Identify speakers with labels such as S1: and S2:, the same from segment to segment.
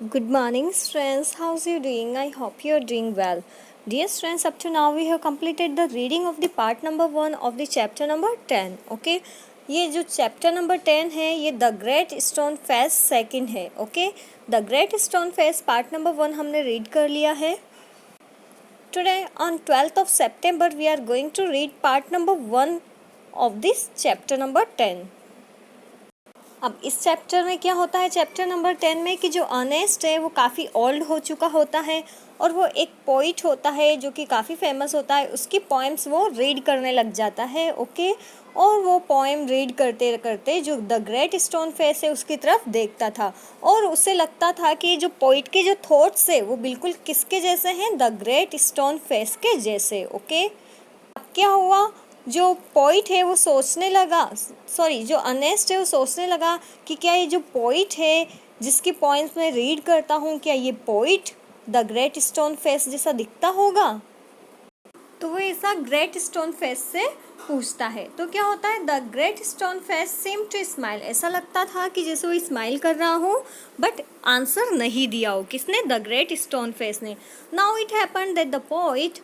S1: Good morning, friends. How's you doing? I hope you are doing well. Dear friends, up to now we have completed the reading of the part number 1 of the chapter number 10. Okay, ये जो chapter number 10 है ये the great stone face second है. Okay, the great stone face part number 1 हमने read कर लिया है. Today on 12th of September we are going to read part number 1 of this chapter number 10. अब इस chapter में क्या होता है चैप्टर नंबर 10 में कि जो अर्नेस्ट है वो काफ़ी ओल्ड हो चुका होता है और वो एक पोइट होता है जो कि काफ़ी फेमस होता है. उसकी पोएम्स वो रीड करने लग जाता है. ओके, और वो पोएम रीड करते करते जो द ग्रेट स्टोन फेस है उसकी तरफ देखता था और उसे लगता था कि जो पोइट के जो थॉट्स है वो बिल्कुल किसके जैसे हैं, द ग्रेट स्टोन फेस के जैसे. ओके, अब क्या हुआ, जो पोइट है वो सोचने लगा, जो अर्नेस्ट है वो सोचने लगा कि क्या ये जो पोइट है जिसकी पोइम्स मैं रीड करता हूँ, क्या ये poet the great stone face जैसा दिखता होगा. तो वो ऐसा ग्रेट स्टोन फेस से पूछता है. तो क्या होता है, the great stone face seem to smile. ऐसा लगता था कि जैसे वो स्माइल कर रहा हो, बट आंसर नहीं दिया हो. किसने? द ग्रेट स्टोन फेस ने. Now it happened that the poet,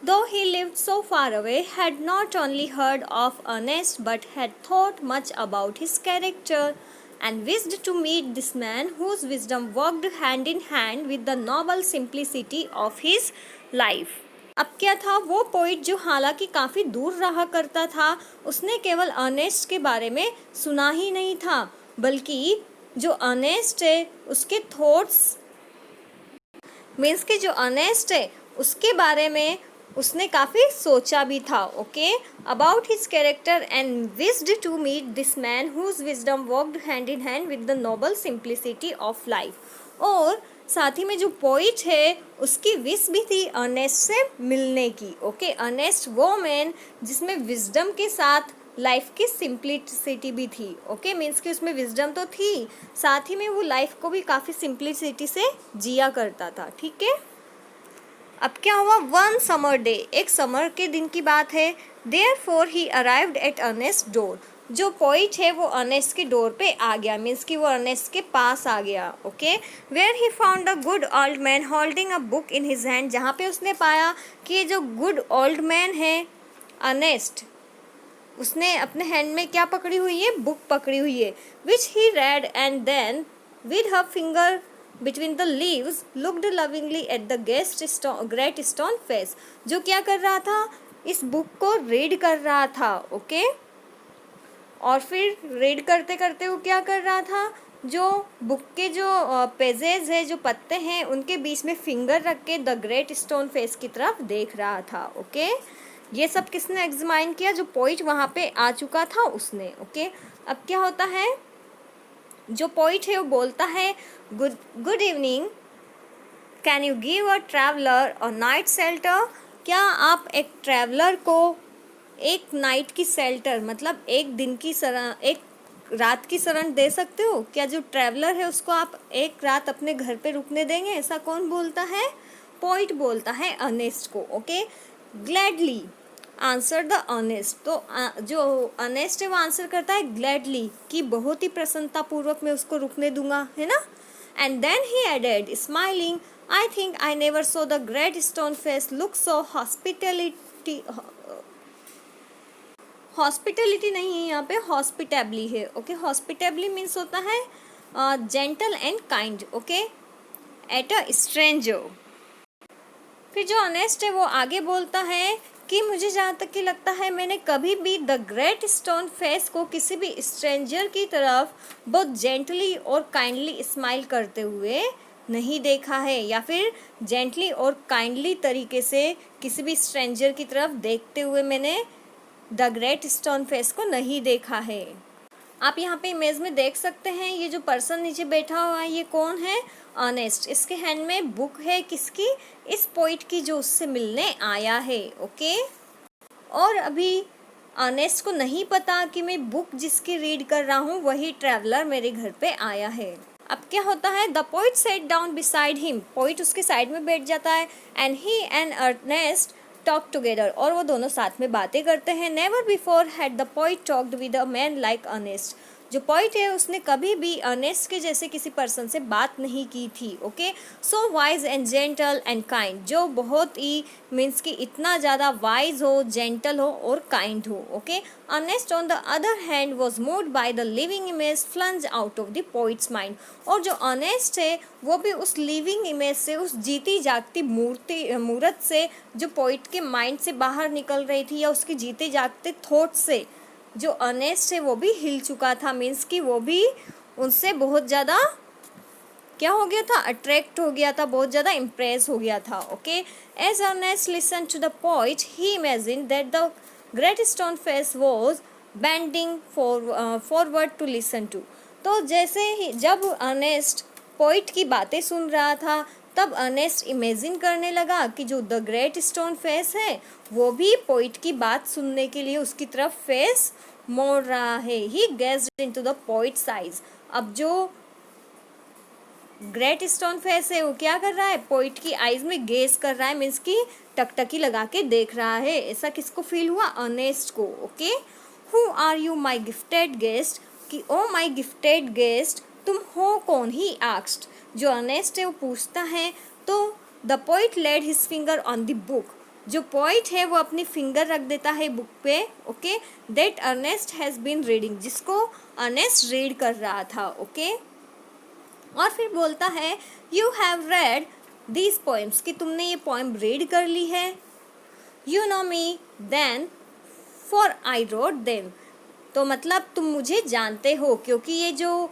S1: though he lived so far away, had not only heard of Ernest but had thought much about his character and wished to meet this man whose wisdom worked hand in hand with the noble simplicity of his life. अब क्या था, वो poet जो हालांकि काफ़ी दूर रहा करता था, उसने केवल अर्नेस्ट के बारे में सुना ही नहीं था, बल्कि जो अर्नेस्ट है उसके थॉट्स मीन्स कि जो अर्नेस्ट है उसके बारे में उसने काफ़ी सोचा भी था. Okay, about his character and wished to meet this man whose wisdom worked hand in hand with the noble simplicity of life. और साथ ही में जो पोइट है उसकी विश भी थी अर्नेस्ट से मिलने की. ओके, अर्नेस्ट वो मैन जिसमें विजडम के साथ लाइफ की सिंप्लिसिटी भी थी. ओके, मीन्स कि उसमें विजडम तो थी, साथ ही में वो लाइफ को भी काफ़ी सिंप्लिसिटी से जिया करता था. ठीक है, अब क्या हुआ, वन समर डे, एक समर के दिन की बात है. Therefore he arrived at Ernest door. जो पोइट है वो अर्नेस्ट के डोर पे आ गया, मीन्स कि वो अर्नेस्ट के पास आ गया. Okay, where he found a good old man holding a book in his hand. जहाँ पे उसने पाया कि ये जो गुड ओल्ड मैन है अर्नेस्ट, उसने अपने हैंड में क्या पकड़ी हुई है, बुक पकड़ी हुई है. Which he read and then with her finger between the leaves looked lovingly at the great stone face. जो क्या कर रहा था, इस बुक को रीड कर रहा था. ओके, और फिर रीड करते करते वो क्या कर रहा था, जो बुक के जो पेजेस है, जो पत्ते हैं, उनके बीच में फिंगर रख के द ग्रेट स्टोन फेस की तरफ देख रहा था. ओके, ये सब किसने एग्जामाइन किया, जो पोइट वहाँ पे आ चुका था उसने. ओके, अब क्या होता है, जो पोइट है वो बोलता है, good evening, can you give a traveller a night shelter. क्या आप एक ट्रैवलर को एक नाइट की शेल्टर, मतलब एक दिन की शरण, एक रात की शरण दे सकते हो. क्या जो ट्रैवलर है उसको आप एक रात अपने घर पे रुकने देंगे. ऐसा कौन बोलता है, पोइट बोलता है अर्नेस्ट को. Okay, gladly answer the Ernest. तो जो अर्नेस्ट है वो आंसर करता है ग्लैडली, कि बहुत ही प्रसन्नतापूर्वक मैं उसको रुकने दूंगा, है ना. And then he added smiling, I think I never saw the great stone face look so hospitality. Hospitality नहीं है यहाँ पे, हॉस्पिटेबली है. ओके, हॉस्पिटेबली मीन्स होता है gentle and kind. Okay, at a stranger. फिर जो ऑनेस्ट है वो आगे बोलता है कि मुझे जहाँ तक कि लगता है मैंने कभी भी द ग्रेट स्टोन फेस को किसी भी स्ट्रेंजर की तरफ बहुत जेंटली और काइंडली स्माइल करते हुए नहीं देखा है, या फिर जेंटली और काइंडली तरीके से किसी भी स्ट्रेंजर की तरफ देखते हुए मैंने द ग्रेट स्टोन फेस को नहीं देखा है. आप यहाँ पे इमेज में देख सकते हैं, ये जो पर्सन नीचे बैठा हुआ है ये कौन है, अर्नेस्ट. इसके हैंड में बुक है, किसकी, इस पोइट की जो उससे मिलने आया है. ओके, और अभी अर्नेस्ट को नहीं पता कि मैं बुक जिसकी रीड कर रहा हूँ वही ट्रैवलर मेरे घर पे आया है. अब क्या होता है, the poet sat down beside him. Poet उसके साइड में बैठ जाता है. And he and Ernest talk together, और वो दोनों साथ में बातें करते हैं. Never before had the poet talked with a man like Ernest. जो पॉइंट है उसने कभी भी अर्नेस्ट के जैसे किसी पर्सन से बात नहीं की थी। Okay, so wise and gentle and kind, जो बहुत ही मीन्स कि इतना ज़्यादा वाइज हो, जेंटल हो और काइंड हो। Okay, Ernest on the other hand was moved by the living image flung out of the poet's mind, और जो अर्नेस्ट है वो भी उस लिविंग इमेज से, उस जीती जागती मूर्त से जो पोइट के माइंड से बाहर निकल रही थी, या उसके जीते जागते थॉट से जो अर्नेस्ट है वो भी हिल चुका था। मीन्स कि वो भी उनसे बहुत ज़्यादा क्या हो गया था, अट्रैक्ट हो गया था, बहुत ज़्यादा इम्प्रेस हो गया था। Okay, as Ernest listen to the poet he imagine that the great stone face was bending forward to listen to. तो जैसे ही जब अर्नेस्ट पोइट की बातें सुन रहा था, तब अर्नेस्ट इमेजिन करने लगा कि जो द ग्रेट स्टोन फेस है वो भी पोइट की बात सुनने के लिए उसकी तरफ फेस मोड़ रहा है। He gazed into the poet's eyes. अब जो ग्रेट स्टोन फेस है वो क्या कर रहा है, पोइट की आइज में गेज कर रहा है, मीन्स की टकटकी लगा के देख रहा है। ऐसा किसको फील हुआ, अर्नेस्ट को। Okay, who are you my gifted guest, कि ओ माई गिफ्टेड गेस्ट, तुम हो कौन, ही आस्क्ड। जो अर्नेस्ट है वो पूछता है, तो the poet laid his finger on the book, जो पोइट है वो अपनी फिंगर रख देता है बुक पे। Okay, that Ernest has been reading, जिसको अर्नेस्ट रीड कर रहा था। ओके, और फिर बोलता है you have read these poems, कि तुमने ये पोएम रीड कर ली है। You know me then for I wrote them, तो मतलब तुम मुझे जानते हो क्योंकि ये जो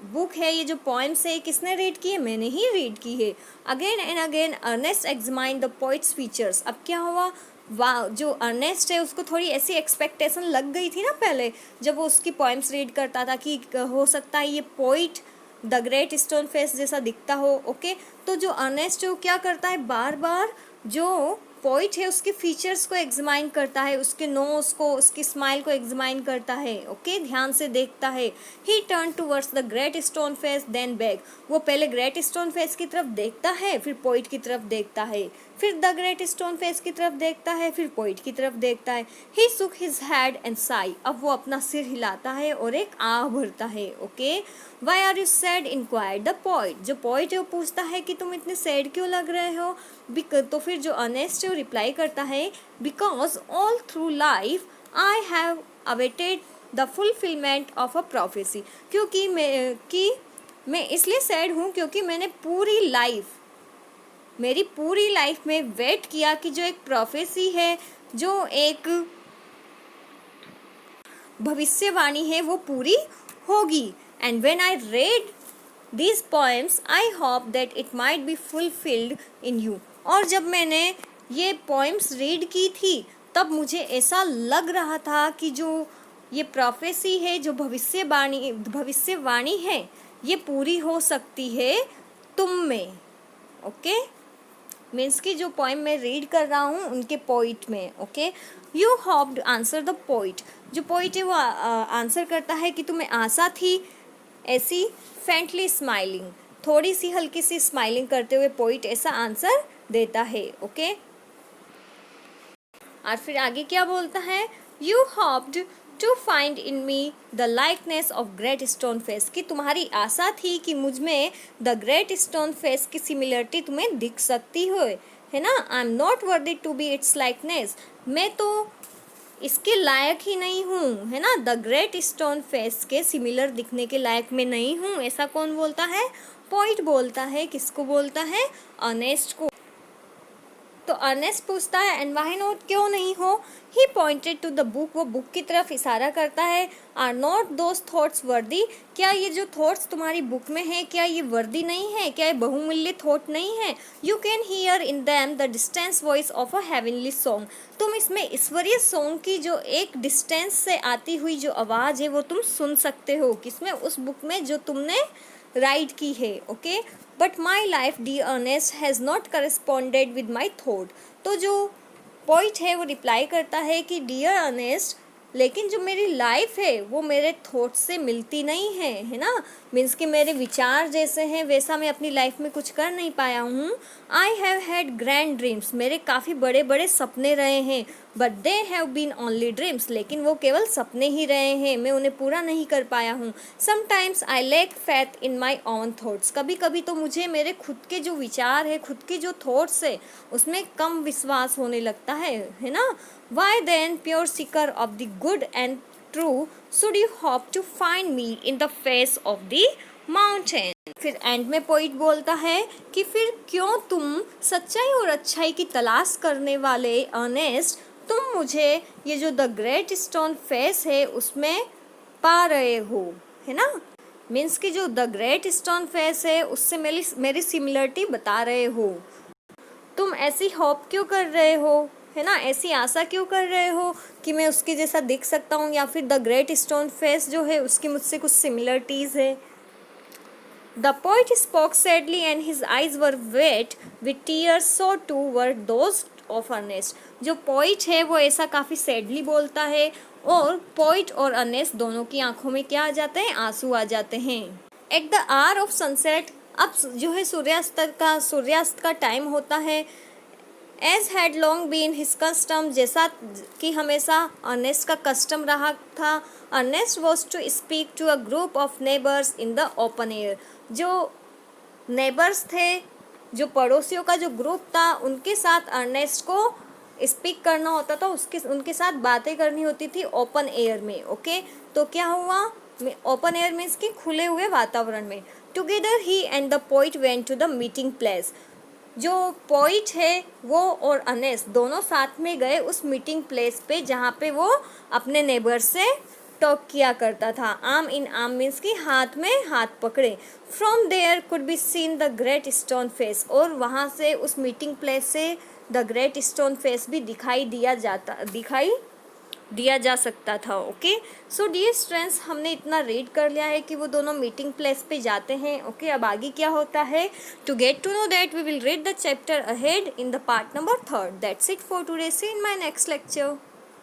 S1: बुक है, ये जो पोएम्स है, किसने रीड की है, मैंने ही रीड की है। Again and again Ernest examine the poet's features. अब क्या हुआ, वाह, जो अर्नेस्ट है उसको थोड़ी ऐसी एक्सपेक्टेशन लग गई थी ना पहले, जब वो उसकी पोएम्स रीड करता था कि हो सकता है ये poet the great stone face जैसा दिखता हो। ओके, तो जो अर्नेस्ट जो क्या करता है, बार बार जो पोइट है उसके फीचर्स को एग्जामाइन करता है, उसके नोज को, उसकी स्माइल को एग्जामाइन करता है। ओके, ध्यान से देखता है। He turn towards the great stone face then back, वो पहले ग्रेट स्टोन फेस की तरफ देखता है, फिर पोइट की तरफ देखता है, फिर द ग्रेट स्टोन फेस की तरफ देखता है, फिर पोइट की तरफ देखता है। ही सुक हिज हेड एंड साई, अब वो अपना सिर हिलाता है और एक आह भरता है। Okay, why are you sad inquired the poet, जो पोइट है वो पूछता है कि तुम इतने सैड क्यों लग रहे हो। तो फिर जो अर्नेस्ट है वो रिप्लाई करता है, because all through life I have awaited the fulfilment of a prophecy, क्योंकि मैं इसलिए सैड हूँ क्योंकि मैंने मेरी पूरी लाइफ में वेट किया कि जो एक प्रोफेसी है, जो एक भविष्यवाणी है, वो पूरी होगी। And when I read these poems I hope that it might be fulfilled in you, और जब मैंने ये poems रीड की थी तब मुझे ऐसा लग रहा था कि जो ये प्रोफेसी है, जो भविष्यवाणी है, ये पूरी हो सकती है तुम में। ओके, मीन्स की जो पोइम मैं रीड कर रहा हूँ उनके पोइट में। Okay, you hoped answer the poet, जो पोइट है वो आंसर करता है कि तुम्हें आशा थी, ऐसी फेंटली स्माइलिंग, थोड़ी सी हल्की सी स्माइलिंग करते हुए पोइट ऐसा आंसर देता है। ओके, और फिर आगे क्या बोलता है, you hoped to find in me the likeness of great stone face, कि तुम्हारी आशा थी कि मुझ में द ग्रेट स्टोन फेस की सिमिलरिटी तुम्हें दिख सकती हो, है ना। I am not worthy to be its likeness, मैं तो इसके लायक ही नहीं हूँ, है ना, द ग्रेट स्टोन फेस के सिमिलर दिखने के लायक मैं नहीं हूँ। ऐसा कौन बोलता है, पोइट बोलता है। किसको बोलता है, अर्नेस्ट को। तो अर्नेस्ट पूछता है एंड व्हाई नॉट, क्यों नहीं हो। ही पॉइंटेड टू द बुक, वो बुक की तरफ इशारा करता है। आर नॉट दोज थॉट्स वर्दी, क्या ये जो थॉट्स तुम्हारी बुक में है, क्या ये वर्दी नहीं है, क्या ये बहुमूल्य थॉट नहीं है। You can here in them the distance voice of a heavenly song, तुम इसमें ईश्वरीय सॉन्ग की जो एक डिस्टेंस से आती हुई जो आवाज़ है वो तुम सुन सकते हो। किसमें, उस बुक में जो तुमने राइट की है। Okay, but my life dear Ernest has not corresponded with my thought, तो जो पॉइंट है वो रिप्लाई करता है कि डियर अर्नेस्ट, लेकिन जो मेरी लाइफ है वो मेरे थॉट से मिलती नहीं है ना। मीन्स कि मेरे विचार जैसे हैं वैसा मैं अपनी लाइफ में कुछ कर नहीं पाया हूँ। I have had grand dreams, मेरे काफ़ी बड़े बड़े सपने रहे हैं, but they have been only dreams, लेकिन वो केवल सपने ही रहे हैं, मैं उन्हें पूरा नहीं कर पाया हूँ. Sometimes I lack faith in my own thoughts, कभी कभी तो मुझे मेरे खुद के जो विचार है, खुद के जो थॉट्स है, उसमें कम विश्वास होने लगता है ना. Why then pure seeker of the good and true should you hope to find me in the face of the mountain. फिर एंड में पोइट बोलता है कि फिर क्यों तुम सच्चाई और अच्छाई की तलाश करने वाले अर्नेस्ट, तुम मुझे ये जो द ग्रेट स्टोन फेस है उसमें पा रहे हो, है ना. मीन्स कि जो द ग्रेट स्टोन फेस है उससे मेरी सिमिलरिटी बता रहे हो. तुम ऐसी होप क्यों कर रहे हो, है ना, ऐसी आशा क्यों कर रहे हो कि मैं उसके जैसा दिख सकता हूँ, या फिर द ग्रेट स्टोन फेस जो है उसकी मुझसे कुछ सिमिलरिटीज़ है. The poet spoke sadly and his eyes were wet with tears, so too were those of Ernest. जो पोइट है वो ऐसा काफ़ी सैडली बोलता है, और पोइट और अर्नेस्ट दोनों की आंखों में क्या आ जाते हैं, आंसू आ जाते हैं. At the hour of sunset, अब जो है सूर्यास्त का टाइम होता है. As had long been his custom, जैसा कि हमेशा अर्नेस्ट का कस्टम रहा था. Ernest was to speak to a group of neighbours in the open air. जो नेबर्स थे, जो पड़ोसियों का जो ग्रुप था, उनके साथ अर्नेस्ट को स्पीक करना होता था, उनके साथ बातें करनी होती थी ओपन एयर में. ओके, तो क्या हुआ, ओपन एयर मीन्स कि खुले हुए वातावरण में. Together he and the poet went to the meeting place. जो पोइट है वो और अर्नेस्ट दोनों साथ में गए उस मीटिंग प्लेस पे जहाँ पे वो अपने नेबर से टॉक किया करता था. आर्म इन आर्म मीन्स कि हाथ में हाथ पकड़े. From there could be seen the great stone face, और वहाँ से उस मीटिंग प्लेस से द ग्रेट स्टोन फेस भी दिखाई दिया जा सकता था. ओके, सो डियर स्टूडेंट्स, हमने इतना रीड कर लिया है कि वो दोनों मीटिंग प्लेस पे जाते हैं. ओके, अब आगे क्या होता है, to get to know that we will read the chapter ahead in the part number 3. That's it for today. See in my next lecture.